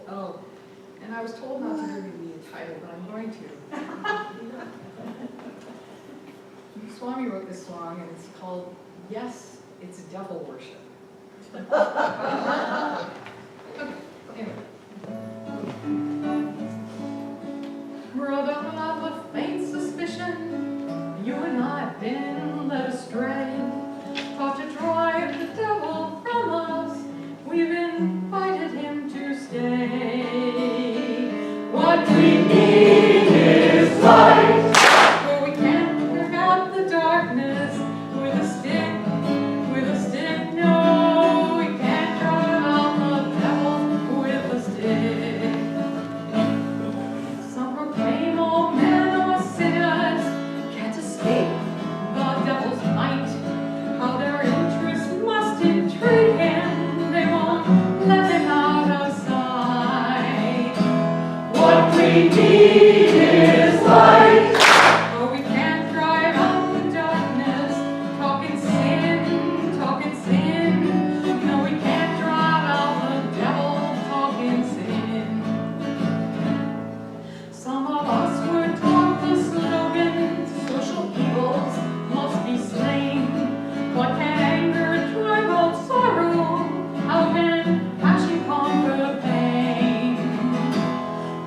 Oh, and I was told not to give you the title, but I'm going to. Swami wrote this song, and it's called Yes, It's Devil Worship. Anyway. Brother, I've a faint suspicion you and I have been led astray, taught to drive the devil from us. We've invited him to stay. What we need is light, for we can't work out the darkness with a stick. No, we can't drive out the devil with a stick. Some proclaim all men are sinners, can't escape the devil's might. How their interests must intrigue him, they won't let him out of sight. What we need is light, for we can't drive out the darkness, talking sin, talking sin. No, we can't drive out the devil, talking sin. Some of us were taught the slogan, social evils must be slain. What can anger drive out sorrow? How can passion conquer pain?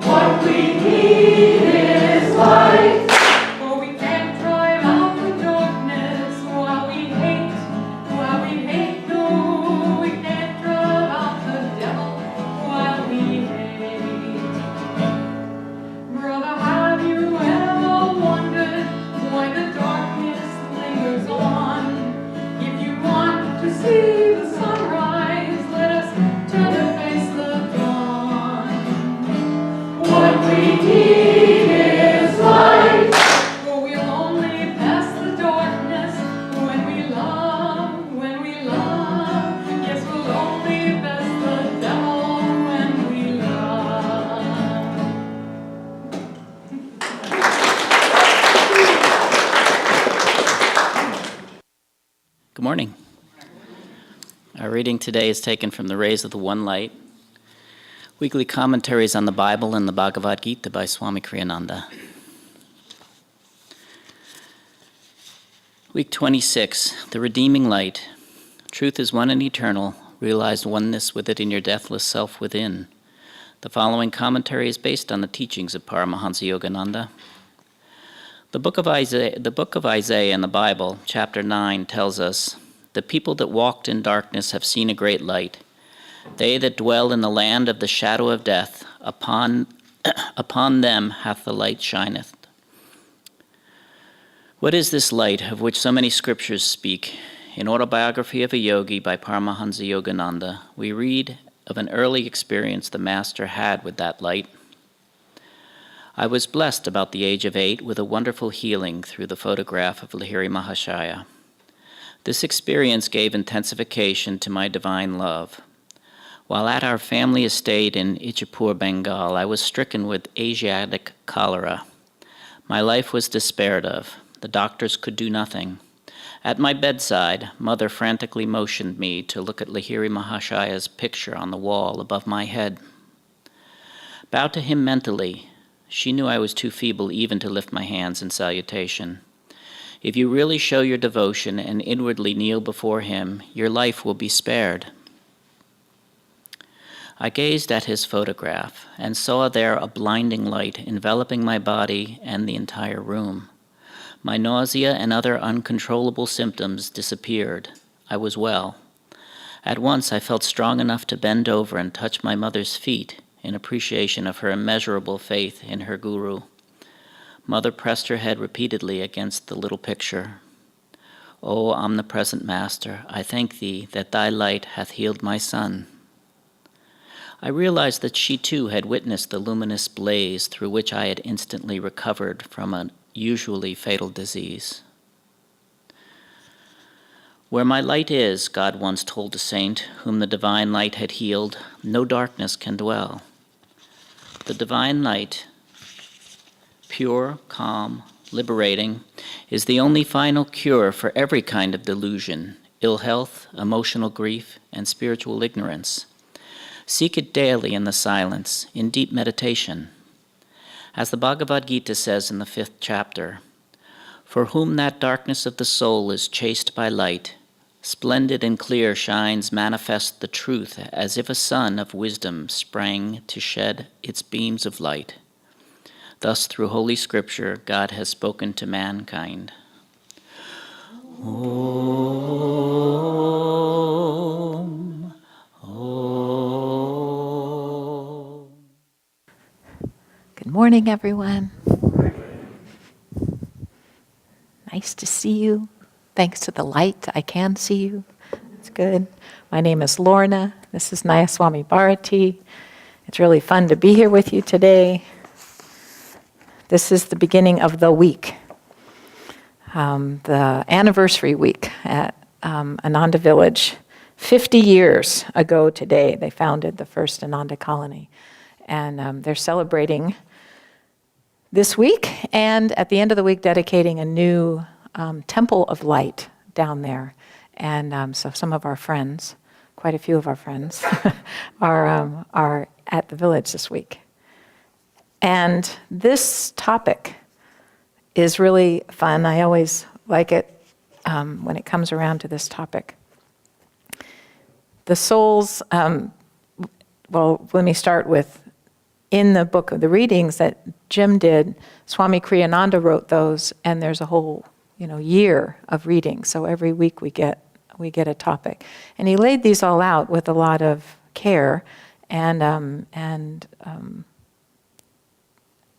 What we need is light, for we can't drive out the darkness while we hate. No, we can't drive out the devil while we hate. Brother, have you ever wondered why the darkness lingers on? If you want to see the sunrise, let us turn to face the dawn. What we need is light, for we'll only pass the darkness when we love, when we love. Yes, we'll only pass the devil when we love. Good morning. Our reading today is taken from the Rays of the One Light, weekly commentaries on the Bible and the Bhagavad Gita by Swami Kriyananda. Week 26, The Redeeming Light. Truth is one and eternal. Realize oneness with it in your deathless self within. The following commentary is based on the teachings of Paramahansa Yogananda. The book of Isaiah in the Bible, chapter 9, tells us, "The people that walked in darkness have seen a great light. They that dwell in the land of the shadow of death, upon them hath the light shineth." What is this light of which so many scriptures speak? In Autobiography of a Yogi by Paramahansa Yogananda, we read of an early experience the Master had with that light. I was blessed about the age of 8 with a wonderful healing through the photograph of Lahiri Mahashaya. This experience gave intensification to my divine love. While at our family estate in Ichapur, Bengal, I was stricken with Asiatic cholera. My life was despaired of. The doctors could do nothing. At my bedside, Mother frantically motioned me to look at Lahiri Mahashaya's picture on the wall above my head. Bow to him mentally. She knew I was too feeble even to lift my hands in salutation. If you really show your devotion and inwardly kneel before him, your life will be spared. I gazed at his photograph and saw there a blinding light enveloping my body and the entire room. My nausea and other uncontrollable symptoms disappeared. I was well. At once I felt strong enough to bend over and touch my mother's feet in appreciation of her immeasurable faith in her guru. Mother pressed her head repeatedly against the little picture. "O omnipresent Master, I thank thee that thy light hath healed my son." I realized that she too had witnessed the luminous blaze through which I had instantly recovered from an usually fatal disease. "Where my light is," God once told a saint whom the divine light had healed, "no darkness can dwell." The divine light, pure, calm, liberating, is the only final cure for every kind of delusion, ill health, emotional grief, and spiritual ignorance. Seek it daily in the silence, in deep meditation. As the Bhagavad Gita says in the 5th chapter, for whom that darkness of the soul is chased by light, splendid and clear shines manifest the truth, as if a sun of wisdom sprang to shed its beams of light. Thus, through Holy Scripture, God has spoken to mankind. Om, Om. Good morning, everyone. Nice to see you. Thanks to the light, I can see you. It's good. My name is Lorna. This is Nayaswami Bharati. It's really fun to be here with you today. This is the beginning of the week, the anniversary week at Ananda Village. 50 years ago today, they founded the first Ananda colony. And they're celebrating this week, and at the end of the week, dedicating a new temple of light down there. And so some of our friends, quite a few of our friends, are at the village this week. And this topic is really fun. I always like it when it comes around to this topic. The souls, well, let me start with, in the book of the readings that Jim did, Swami Kriyananda wrote those, and there's a whole, year of reading. So every week we get a topic, and he laid these all out with a lot of care and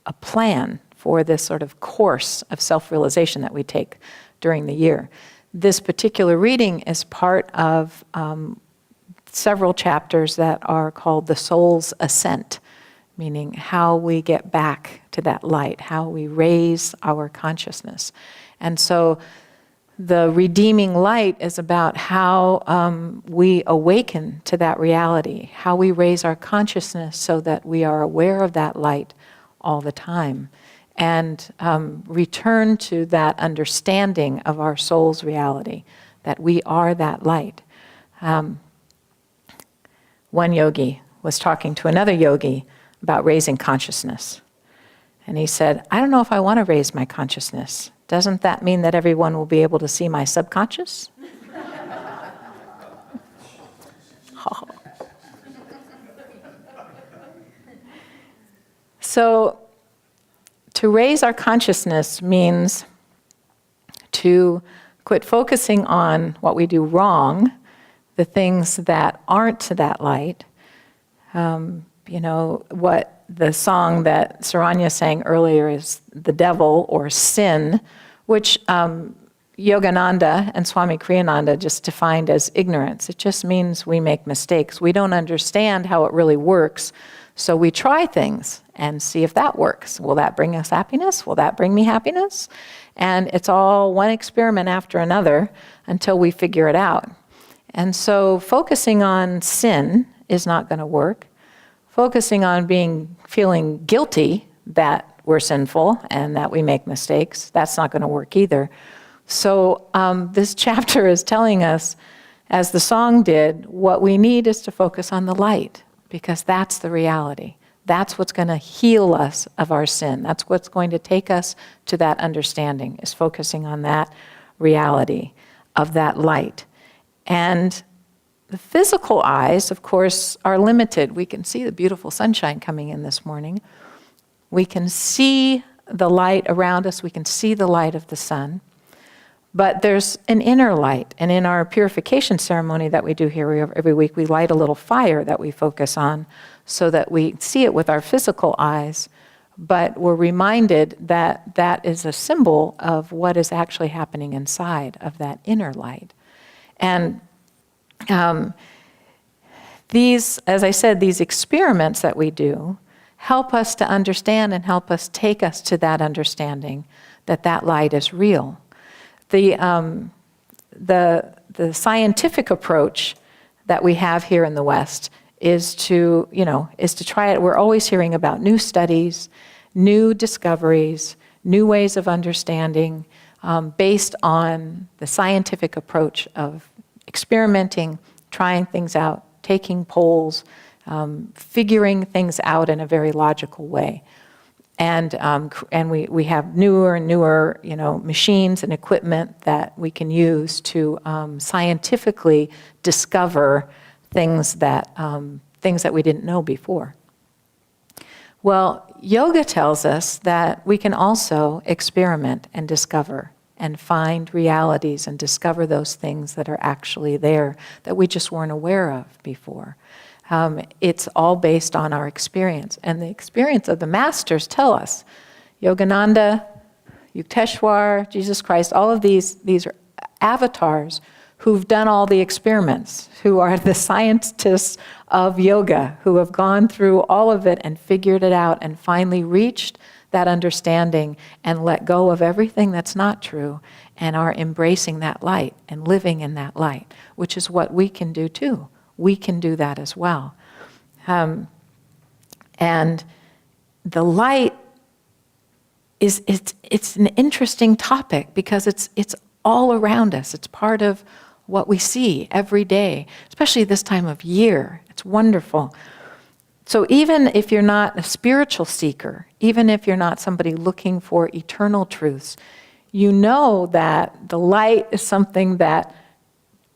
a plan for this sort of course of self-realization that we take during the year. This particular reading is part of several chapters that are called the soul's ascent, meaning how we get back to that light, how we raise our consciousness. And so the redeeming light is about how we awaken to that reality, how we raise our consciousness so that we are aware of that light all the time, and return to that understanding of our soul's reality, that we are that light. One yogi was talking to another yogi about raising consciousness. And he said, I don't know if I want to raise my consciousness. Doesn't that mean that everyone will be able to see my subconscious? Oh. So, to raise our consciousness means to quit focusing on what we do wrong, the things that aren't to that light. What the song that Saranya sang earlier is the devil or sin, which Yogananda and Swami Kriyananda just defined as ignorance. It just means we make mistakes. We don't understand how it really works, so we try things and see if that works. Will that bring us happiness? Will that bring me happiness? And it's all one experiment after another until we figure it out. And so focusing on sin is not going to work. Focusing on feeling guilty that we're sinful and that we make mistakes, that's not going to work either. So this chapter is telling us, as the song did, what we need is to focus on the light, because that's the reality. That's what's going to heal us of our sin. That's what's going to take us to that understanding, is focusing on that reality of that light. And the physical eyes, of course, are limited. We can see the beautiful sunshine coming in this morning. We can see the light around us. We can see the light of the sun. But there's an inner light. And in our purification ceremony that we do here every week, we light a little fire that we focus on so that we see it with our physical eyes. But we're reminded that that is a symbol of what is actually happening inside of that inner light. And these, as I said, these experiments that we do help us to understand and help us take us to that understanding that that light is real. The scientific approach that we have here in the West is to try it. We're always hearing about new studies, new discoveries, new ways of understanding based on the scientific approach of experimenting, trying things out, taking polls, figuring things out in a very logical way. And we have newer and newer, machines and equipment that we can use to scientifically discover things that we didn't know before. Well, yoga tells us that we can also experiment and discover and find realities and discover those things that are actually there that we just weren't aware of before. It's all based on our experience. And the experience of the masters tell us, Yogananda, Yukteswar, Jesus Christ, all of these are avatars who've done all the experiments, who are the scientists of yoga, who have gone through all of it and figured it out and finally reached that understanding and let go of everything that's not true and are embracing that light and living in that light, which is what we can do too. We can do that as well. And the light it's an interesting topic because it's all around us. It's part of what we see every day, especially this time of year. It's wonderful. So even if you're not a spiritual seeker, even if you're not somebody looking for eternal truths, you know that the light is something that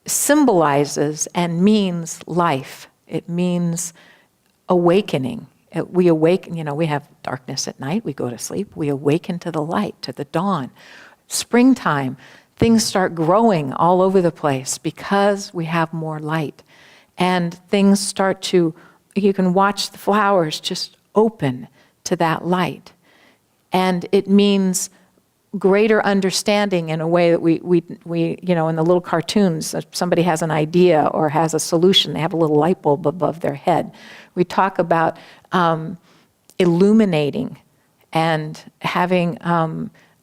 symbolizes and means life. It means awakening. We awaken, we have darkness at night, we go to sleep, we awaken to the light, to the dawn. Springtime, things start growing all over the place because we have more light. And things start to, you can watch the flowers just open to that light. And it means greater understanding in a way that we in the little cartoons, if somebody has an idea or has a solution, they have a little light bulb above their head. We talk about illuminating and having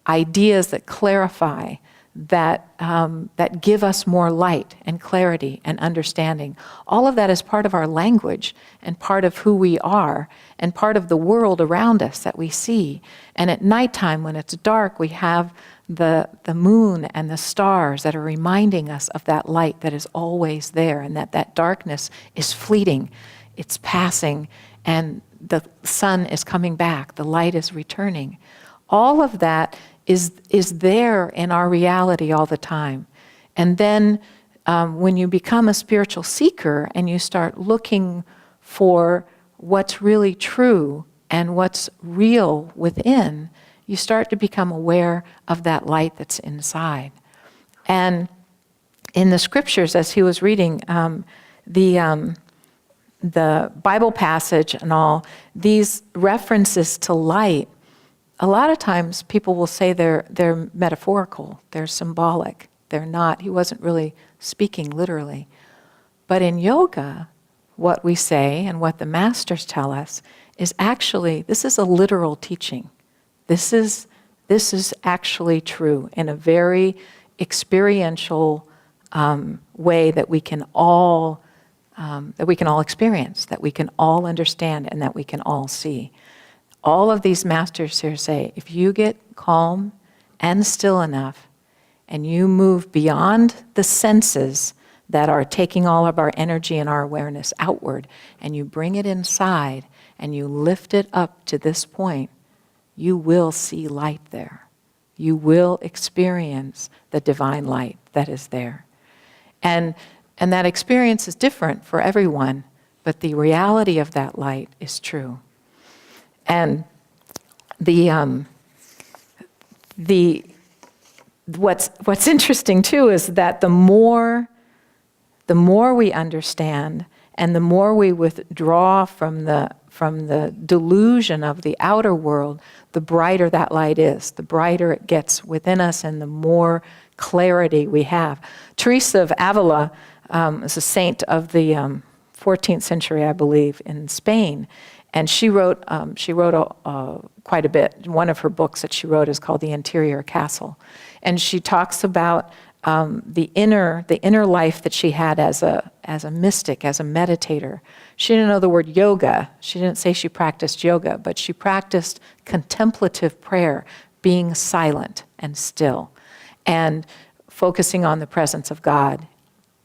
ideas that clarify, that give us more light and clarity and understanding. All of that is part of our language and part of who we are and part of the world around us that we see. And at nighttime, when it's dark, we have the moon and the stars that are reminding us of that light that is always there and that darkness is fleeting, it's passing, and the sun is coming back, the light is returning. All of that is there in our reality all the time. And then when you become a spiritual seeker and you start looking for what's really true and what's real within, you start to become aware of that light that's inside. And in the scriptures, as he was reading the Bible passage and all, these references to light, a lot of times people will say they're metaphorical, they're symbolic, they're not, he wasn't really speaking literally. But in yoga, what we say and what the masters tell us is actually, this is a literal teaching. This is actually true in a very experiential way that we can all experience, that we can all understand, and that we can all see. All of these masters here say, if you get calm and still enough, and you move beyond the senses that are taking all of our energy and our awareness outward, and you bring it inside, and you lift it up to this point, you will see light there. You will experience the divine light that is there. And that experience is different for everyone, but the reality of that light is true. And what's interesting too is that the more we understand and the more we withdraw from the delusion of the outer world, the brighter that light is, the brighter it gets within us, and the more clarity we have. Teresa of Avila is a saint of the 14th century, I believe, in Spain. And she wrote quite a bit. One of her books that she wrote is called The Interior Castle. And she talks about the inner life that she had as a mystic, as a meditator. She didn't know the word yoga. She didn't say she practiced yoga, but she practiced contemplative prayer, being silent and still, and focusing on the presence of God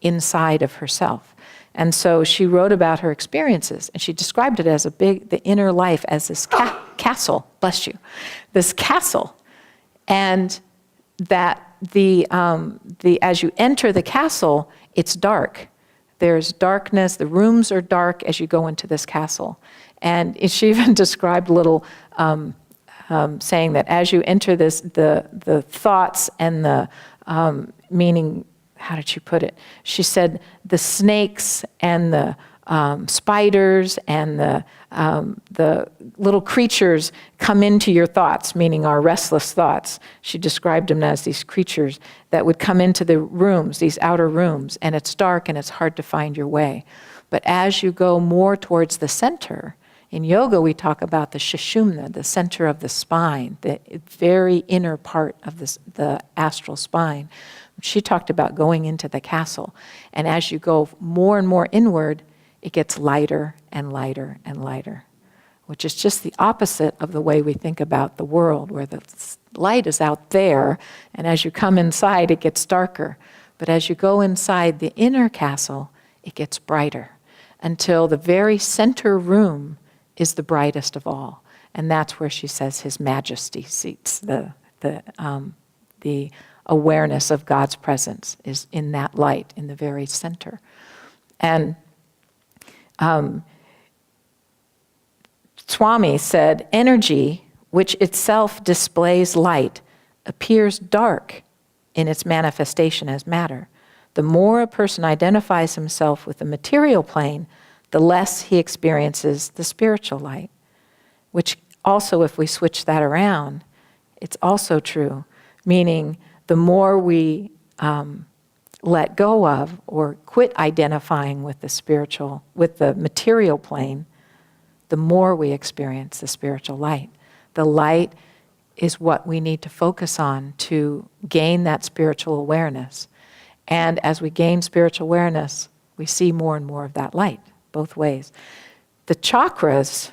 inside of herself. And so she wrote about her experiences, and she described it as the inner life as this castle, bless you, this castle. And that as you enter the castle, it's dark. There's darkness, the rooms are dark as you go into this castle. And she even described little, saying that as you enter this, the thoughts and the meaning, how did she put it? She said the snakes and the spiders and the little creatures come into your thoughts, meaning our restless thoughts. She described them as these creatures that would come into the rooms, these outer rooms, and it's dark and it's hard to find your way. But as you go more towards the center, in yoga we talk about the sushumna, the center of the spine, the very inner part of the astral spine. She talked about going into the castle. And as you go more and more inward, it gets lighter and lighter and lighter, which is just the opposite of the way we think about the world, where the light is out there, and as you come inside, it gets darker. But as you go inside the inner castle, it gets brighter, until the very center room is the brightest of all. And that's where she says His Majesty seats. The awareness of God's presence is in that light, in the very center. And Swami said, energy, which itself displays light, appears dark in its manifestation as matter. The more a person identifies himself with the material plane, the less he experiences the spiritual light. Which also, if we switch that around, it's also true. Meaning, the more we let go of or quit identifying with the spiritual, with the material plane, the more we experience the spiritual light. The light is what we need to focus on to gain that spiritual awareness. And as we gain spiritual awareness, we see more and more of that light, both ways. The chakras,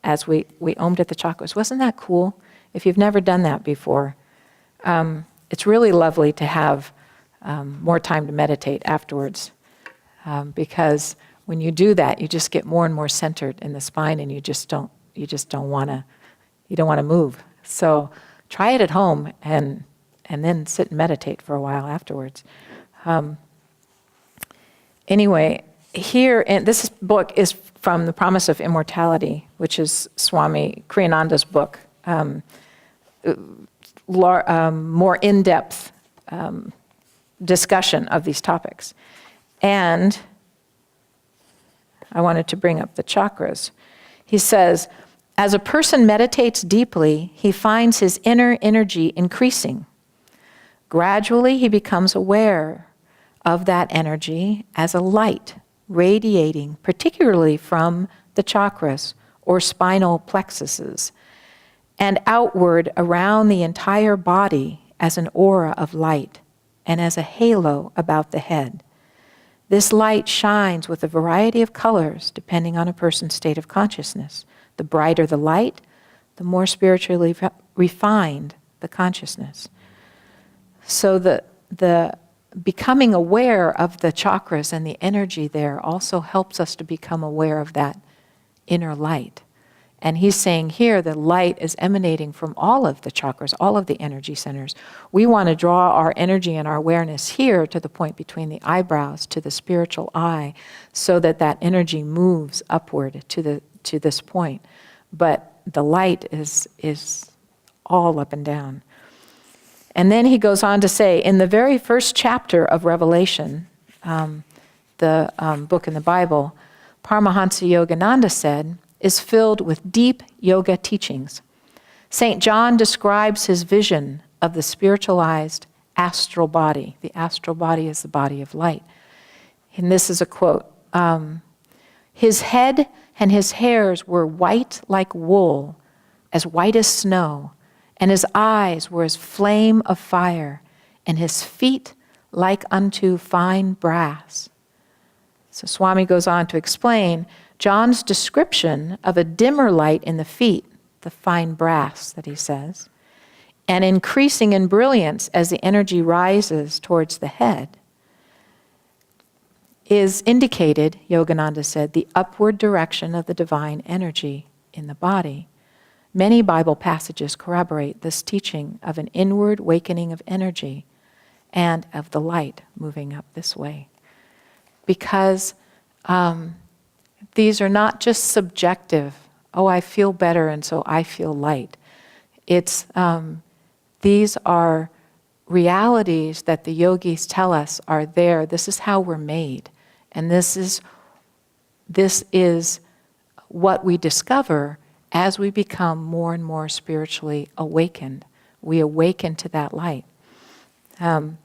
as we ommed at the chakras, wasn't that cool? If you've never done that before, it's really lovely to have more time to meditate afterwards, because when you do that, you just get more and more centered in the spine, and you don't want to move. So try it at home, and then sit and meditate for a while afterwards. Anyway, here, and this book is from The Promise of Immortality, which is Swami Kriyananda's book. More in-depth discussion of these topics. And I wanted to bring up the chakras. He says, as a person meditates deeply, he finds his inner energy increasing. Gradually, he becomes aware of that energy as a light radiating, particularly from the chakras or spinal plexuses, and outward around the entire body as an aura of light and as a halo about the head. This light shines with a variety of colors depending on a person's state of consciousness. The brighter the light, the more spiritually refined the consciousness. So the becoming aware of the chakras and the energy there also helps us to become aware of that inner light. And he's saying here the light is emanating from all of the chakras, all of the energy centers. We want to draw our energy and our awareness here to the point between the eyebrows to the spiritual eye, so that that energy moves upward to this point. But the light is all up and down. And then he goes on to say, in the very first chapter of Revelation, the book in the Bible, Paramahansa Yogananda said, is filled with deep yoga teachings. St. John describes his vision of the spiritualized astral body. The astral body is the body of light. And this is a quote. His head and his hairs were white like wool, as white as snow, and his eyes were as flame of fire, and his feet like unto fine brass. So Swami goes on to explain John's description of a dimmer light in the feet, the fine brass that he says, and increasing in brilliance as the energy rises towards the head, is indicated, Yogananda said, the upward direction of the divine energy in the body. Many Bible passages corroborate this teaching of an inward awakening of energy and of the light moving up this way. Because these are not just subjective, oh, I feel better and so I feel light. These are realities that the yogis tell us are there. This is how we're made. And this is what we discover as we become more and more spiritually awakened. We awaken to that light. In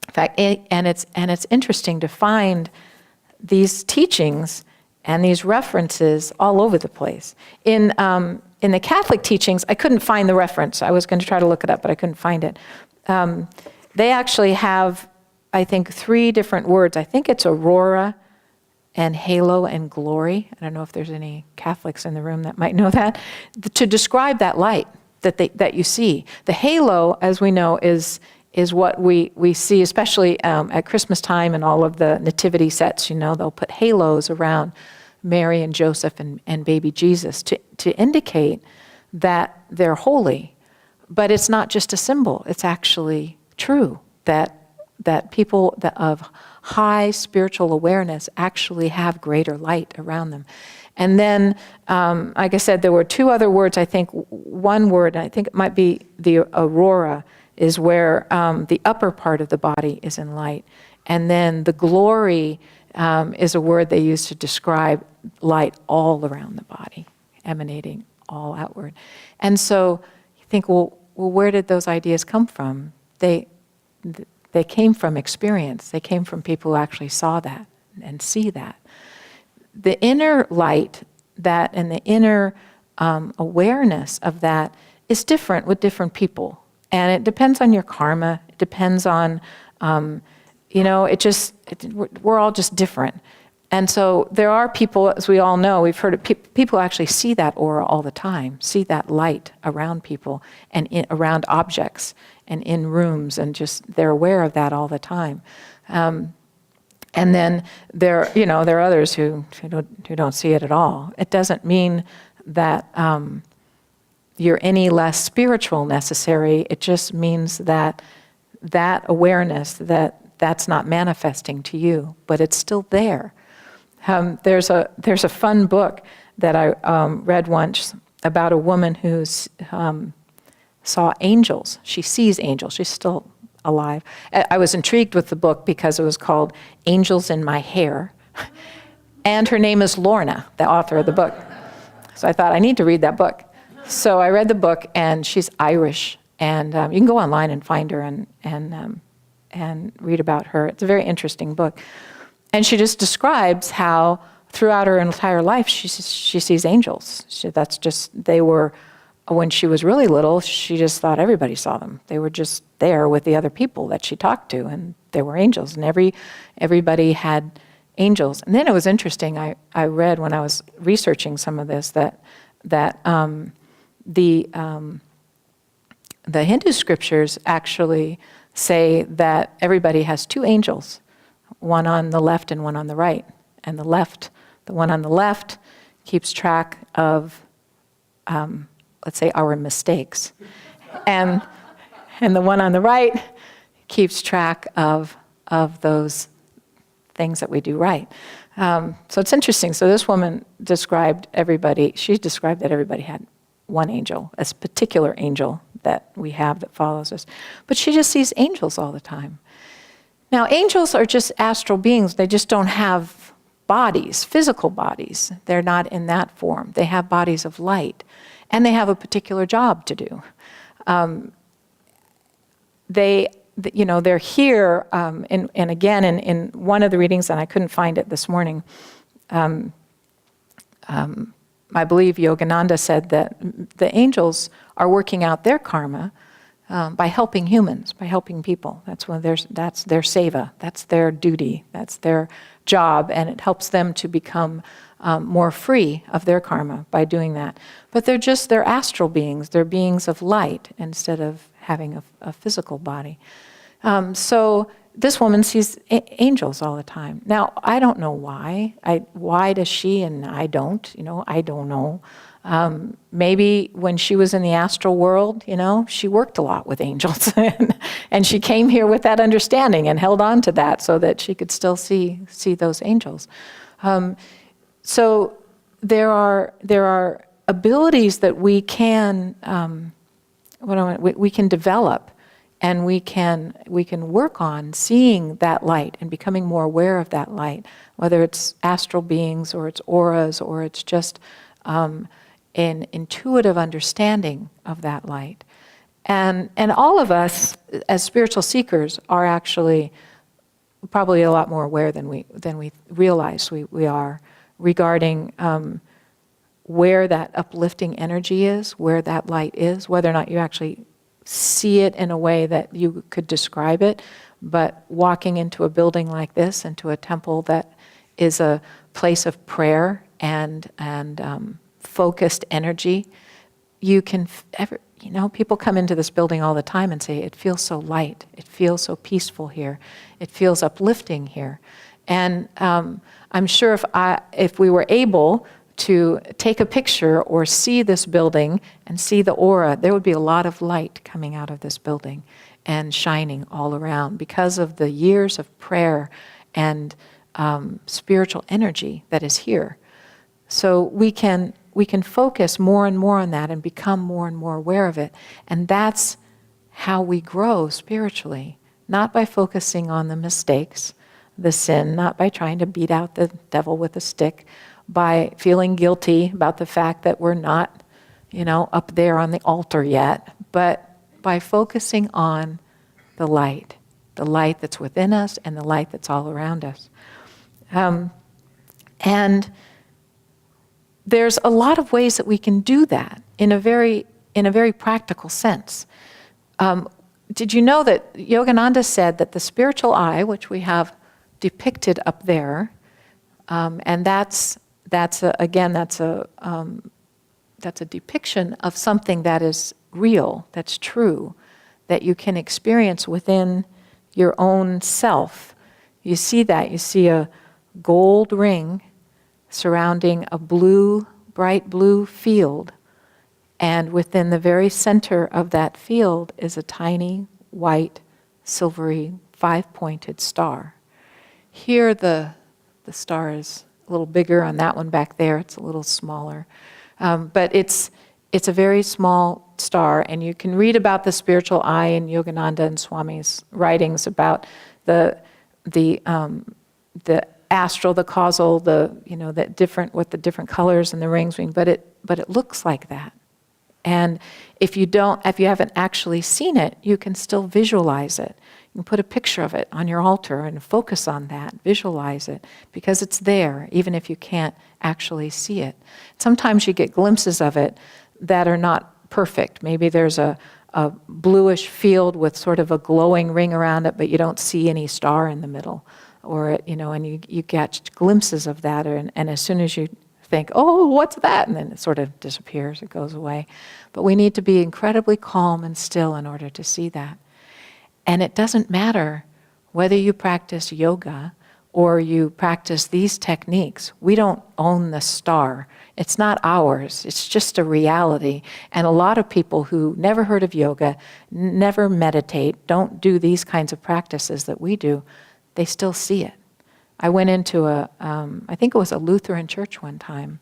fact, and it's interesting to find these teachings and these references all over the place. In the Catholic teachings, I couldn't find the reference. I was going to try to look it up, but I couldn't find it. They actually have, I think, 3 different words. I think it's aurora and halo and glory. I don't know if there's any Catholics in the room that might know that. To describe that light that you see. The halo, as we know, is what we see, especially at Christmas time and all of the nativity sets. They'll put halos around Mary and Joseph and baby Jesus to indicate that they're holy. But it's not just a symbol. It's actually true that people of high spiritual awareness actually have greater light around them. And then, like I said, there were 2 other words. I think one word, I think it might be the aurora, is where the upper part of the body is in light. And then the glory is a word they use to describe light all around the body, emanating all outward. And so you think, well, where did those ideas come from? They came from experience. They came from people who actually saw that and see that. The inner light and the inner awareness of that is different with different people. And it depends on your karma. It depends on, we're all just different. And so there are people, as we all know, we've heard of people actually see that aura all the time, see that light around people and around objects and in rooms, and just they're aware of that all the time. And then there are others who don't see it at all. It doesn't mean that you're any less spiritual necessary. It just means that awareness, that's not manifesting to you, but it's still there. There's a fun book that I read once about a woman who saw angels. She sees angels. She's still alive. I was intrigued with the book because it was called Angels in My Hair. And her name is Lorna, the author of the book. So I thought, I need to read that book. So I read the book, and she's Irish. And you can go online and find her and read about her. It's a very interesting book. And she just describes how throughout her entire life she sees angels. When she was really little, she just thought everybody saw them. They were just there with the other people that she talked to, and they were angels, and everybody had angels. And then it was interesting, I read when I was researching some of this that the Hindu scriptures actually say that everybody has 2 angels, one on the left and one on the right. And the one on the left keeps track of, let's say, our mistakes. And the one on the right keeps track of those things that we do right. So it's interesting. So this woman described that everybody had one angel, a particular angel that we have that follows us. But she just sees angels all the time. Now, angels are just astral beings. They just don't have bodies, physical bodies. They're not in that form. They have bodies of light, and they have a particular job to do. They're here, and again, in one of the readings, and I couldn't find it this morning, I believe Yogananda said that the angels are working out their karma by helping humans, by helping people. That's their seva, that's their duty, that's their job, and it helps them to become more free of their karma by doing that. But they're astral beings. They're beings of light instead of having a physical body. So this woman sees angels all the time. Now, I don't know why. Why does she and I don't? I don't know. Maybe when she was in the astral world, she worked a lot with angels, and she came here with that understanding and held on to that so that she could still see those angels. So there are abilities that we can we can develop, and we can work on seeing that light and becoming more aware of that light, whether it's astral beings or it's auras or it's just an intuitive understanding of that light. And all of us as spiritual seekers are actually probably a lot more aware than we realize we are regarding where that uplifting energy is, where that light is, whether or not you actually see it in a way that you could describe it. But walking into a building like this, into a temple that is a place of prayer and focused energy, you can people come into this building all the time and say, it feels so light, it feels so peaceful here, it feels uplifting here. And I'm sure if we were able to take a picture or see this building and see the aura, there would be a lot of light coming out of this building and shining all around because of the years of prayer and spiritual energy that is here. So we can focus more and more on that and become more and more aware of it. And that's how we grow spiritually, not by focusing on the mistakes, the sin, not by trying to beat out the devil with a stick, by feeling guilty about the fact that we're not, up there on the altar yet, but by focusing on the light that's within us and the light that's all around us. And there's a lot of ways that we can do that in a very practical sense. Did you know that Yogananda said that the spiritual eye, which we have depicted up there, and that's a depiction of something that is real, that's true, that you can experience within your own self. You see that. You see a gold ring surrounding a bright blue field, and within the very center of that field is a tiny, white, silvery, 5-pointed star. Here the star is a little bigger. On that one back there, it's a little smaller. But it's a very small star, and you can read about the spiritual eye in Yogananda and Swami's writings about the astral, the causal, that different, what the different colors and the rings mean. But it looks like that. And if you haven't actually seen it, you can still visualize it. You can put a picture of it on your altar and focus on that, visualize it, because it's there, even if you can't actually see it. Sometimes you get glimpses of it that are not perfect. Maybe there's a bluish field with sort of a glowing ring around it, but you don't see any star in the middle. Or, and you get glimpses of that, and as soon as you think, oh, what's that? And then it sort of disappears, it goes away. But we need to be incredibly calm and still in order to see that. And it doesn't matter whether you practice yoga or you practice these techniques. We don't own the star. It's not ours. It's just a reality. And a lot of people who never heard of yoga, never meditate, don't do these kinds of practices that we do, they still see it. I went into I think it was a Lutheran church one time,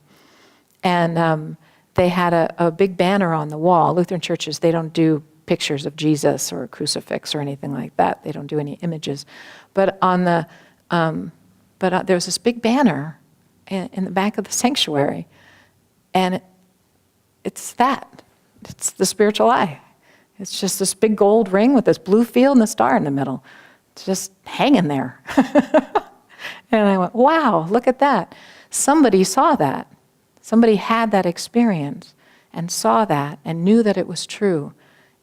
and they had a big banner on the wall. Lutheran churches, they don't do pictures of Jesus or a crucifix or anything like that. They don't do any images. But there's this big banner in the back of the sanctuary, and it's the spiritual eye. It's just this big gold ring with this blue field and the star in the middle. It's just hanging there. And I went, wow, look at that. Somebody saw that. Somebody had that experience and saw that and knew that it was true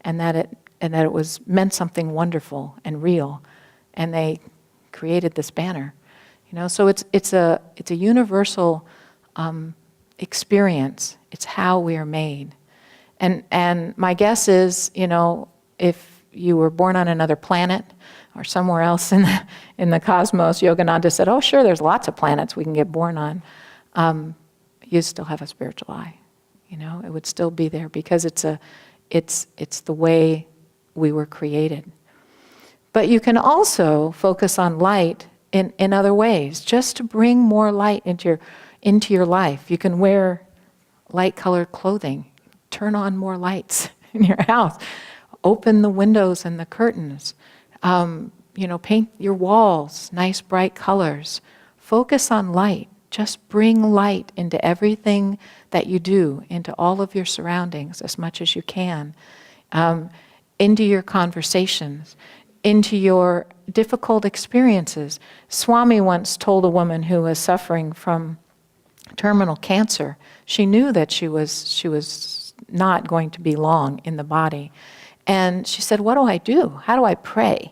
and that it was meant something wonderful and real. And they created this banner. So it's a universal experience. It's how we are made. And my guess is, if you were born on another planet or somewhere else in the cosmos, Yogananda said, oh, sure, there's lots of planets we can get born on. You still have a spiritual eye. You know, it would still be there because it's the way we were created. But you can also focus on light in other ways, just to bring more light into your life. You can wear light-colored clothing, turn on more lights in your house, open the windows and the curtains, paint your walls nice bright colors. Focus on light. Just bring light into everything that you do, into all of your surroundings as much as you can, into your conversations, into your difficult experiences. Swami once told a woman who was suffering from terminal cancer, she knew that she was not going to be long in the body. And she said, what do I do? How do I pray?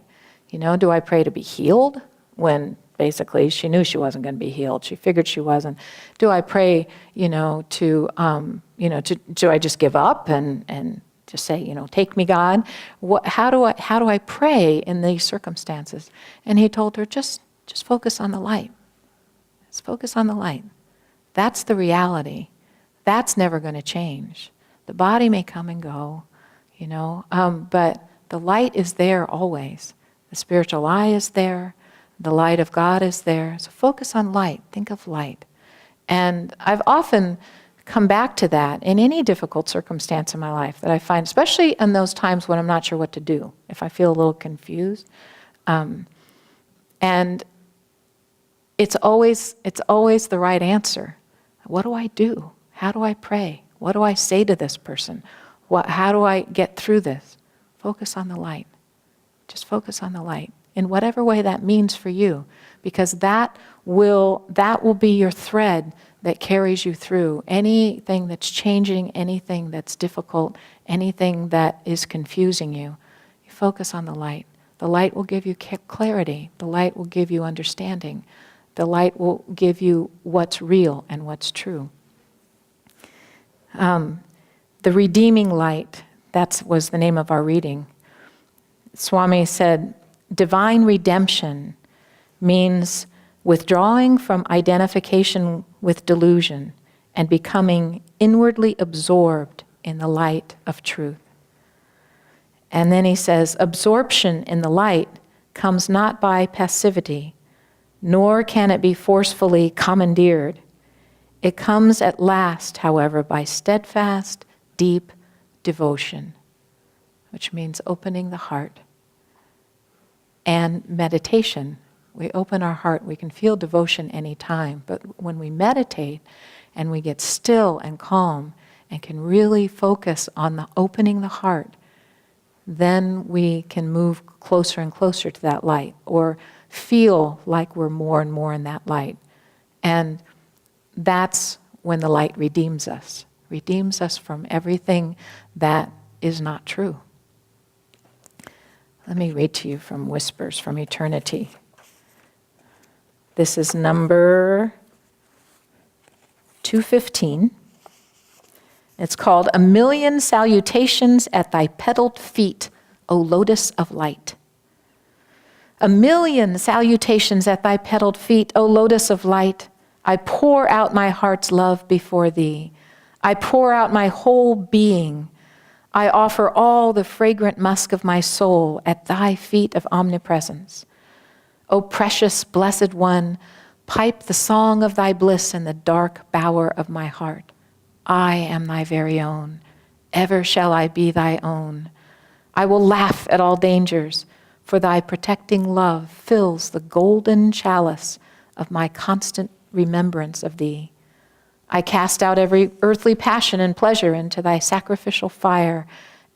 Do I pray to be healed? When basically she knew she wasn't going to be healed. She figured she wasn't. Do I pray, do I just give up and just say, take me, God? How do I pray in these circumstances? And he told her, just focus on the light. Just focus on the light. That's the reality. That's never going to change. The body may come and go, but the light is there always. The spiritual eye is there. The light of God is there. So focus on light. Think of light. And I've often come back to that in any difficult circumstance in my life that I find, especially in those times when I'm not sure what to do, if I feel a little confused. And it's always the right answer. What do I do? How do I pray? What do I say to this person? How do I get through this? Focus on the light. Just focus on the light in whatever way that means for you, because that will be your thread that carries you through anything that's changing, anything that's difficult, anything that is confusing you. You focus on the light. The light will give you clarity. The light will give you understanding. The light will give you what's real and what's true. The redeeming light, that was the name of our reading. Swami said, divine redemption means withdrawing from identification with delusion and becoming inwardly absorbed in the light of truth. And then he says, absorption in the light comes not by passivity, nor can it be forcefully commandeered. It comes at last, however, by steadfast, deep devotion, which means opening the heart. And meditation. We open our heart. We can feel devotion anytime. But when we meditate and we get still and calm and can really focus on opening the heart, then we can move closer and closer to that light, or feel like we're more and more in that light. And that's when the light redeems us from everything that is not true. Let me read to you from Whispers from Eternity. This is number 215. It's called A Million Salutations at Thy Petaled Feet, O Lotus of Light. A million salutations at Thy petaled feet, O Lotus of Light. I pour out my heart's love before Thee. I pour out my whole being. I offer all the fragrant musk of my soul at Thy feet of omnipresence. O precious, blessed one, pipe the song of Thy bliss in the dark bower of my heart. I am Thy very own. Ever shall I be Thy own. I will laugh at all dangers, for Thy protecting love fills the golden chalice of my constant remembrance of Thee. I cast out every earthly passion and pleasure into Thy sacrificial fire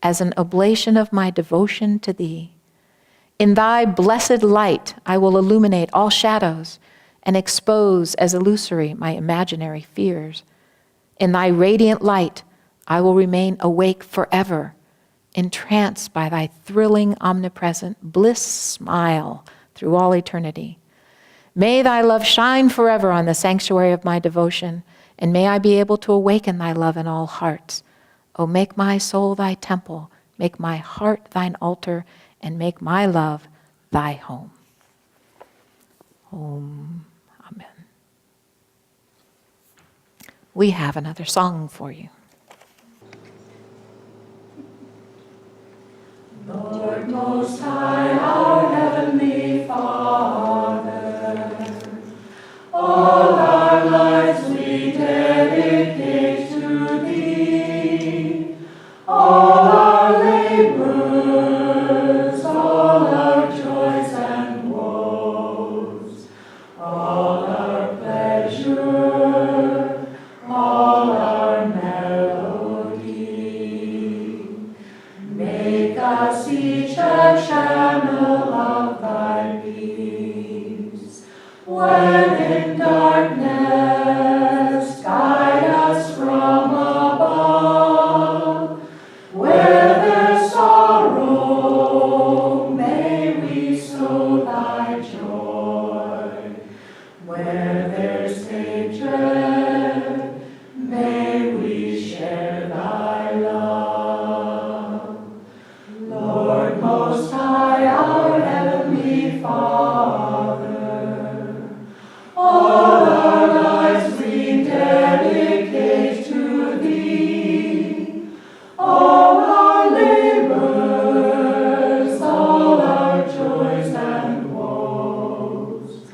as an oblation of my devotion to Thee. In Thy blessed light I will illuminate all shadows and expose as illusory my imaginary fears. In Thy radiant light I will remain awake forever, entranced by Thy thrilling, omnipresent bliss smile through all eternity. May Thy love shine forever on the sanctuary of my devotion, and may I be able to awaken Thy love in all hearts. O make my soul Thy temple, Make my heart thine altar, and make my love thy home. Amen. We have another song for you. Lord Most High, our Heavenly Father, all our lives we dedicate to Thee. All our labors, all our joys and woes, all our pleasure, all our melody. Make us each a channel of Thy peace. When in darkness, guide us from above. Where there's sorrow, may we sow Thy joy. Where there's hatred, may we share Thy love. Lord Most High, our Heavenly Father, all our lives we dedicate to Thee. All our labors, all our joys and woes,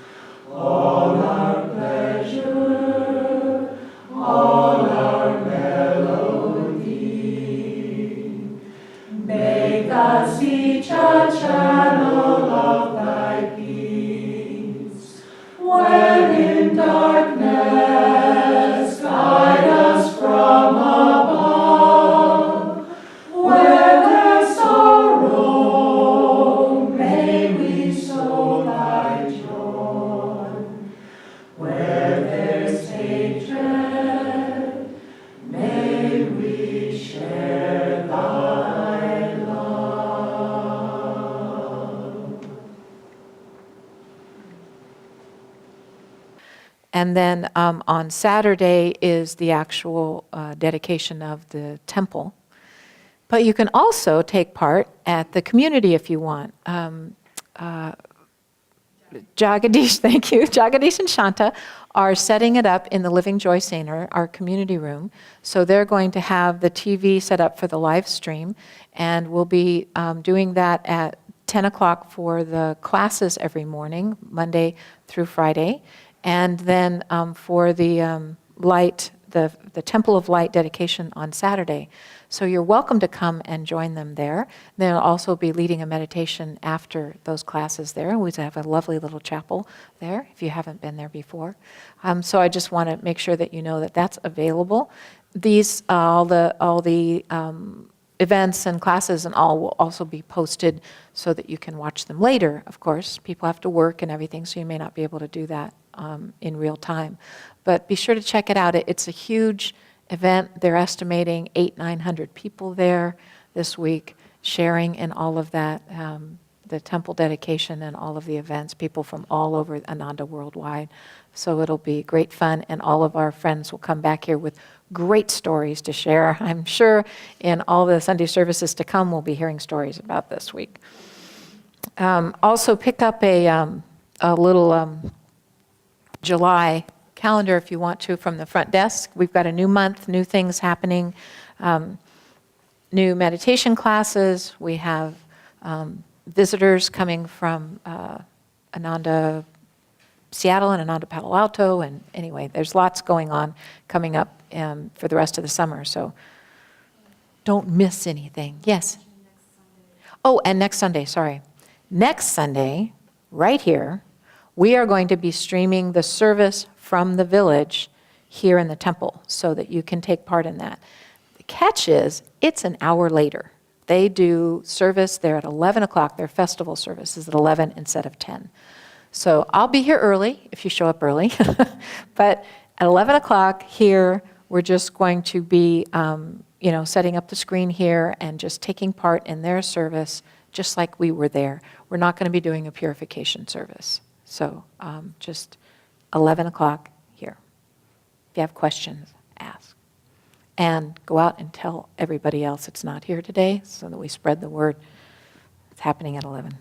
all our pleasure, all our melody. Make us each a channel of Thy peace. When in darkness, guide us from above. Where there's sorrow, may we sow Thy joy. Where there's hatred, may we share Thy love. And then on Saturday is the actual dedication of the temple. But you can also take part at the community if you want. Jagadish, thank you. Jagadish and Shanta are setting it up in the Living Joy Center, our community room. So they're going to have the TV set up for the live stream, and we'll be doing that at 10 o'clock for the classes every morning, Monday through Friday. And then for the light, the Temple of Light dedication on Saturday. So you're welcome to come and join them there. They'll also be leading a meditation after those classes there. We have a lovely little chapel there if you haven't been there before. So I just want to make sure that you know that that's available. These all the events and classes and all will also be posted so that you can watch them later. Of course, people have to work and everything, so you may not be able to do that in real time. But be sure to check it out. It's a huge event. They're estimating 800-900 people there this week, sharing in all of that, the temple dedication and all of the events, people from all over Ananda worldwide. So it'll be great fun, and all of our friends will come back here with great stories to share. I'm sure in all the Sunday services to come, we'll be hearing stories about this week. Also pick up a little July calendar if you want to from the front desk. We've got a new month, new things happening, new meditation classes. We have visitors coming from Ananda Seattle and Ananda Palo Alto, and anyway, there's lots going on coming up for the rest of the summer, so don't miss anything. Yes? Oh, and next Sunday, sorry. Next Sunday, right here, we are going to be streaming the service from the village here in the temple so that you can take part in that. The catch is, it's an hour later. They do service there at 11 o'clock. Their festival service is at 11 instead of 10. So I'll be here early if you show up early. But at 11 o'clock here, we're just going to be setting up the screen here and just taking part in their service just like we were there. We're not going to be doing a purification service. So just 11 o'clock here. If you have questions, ask. and go out and tell everybody else it's not here today so that we spread the word. It's happening at 11.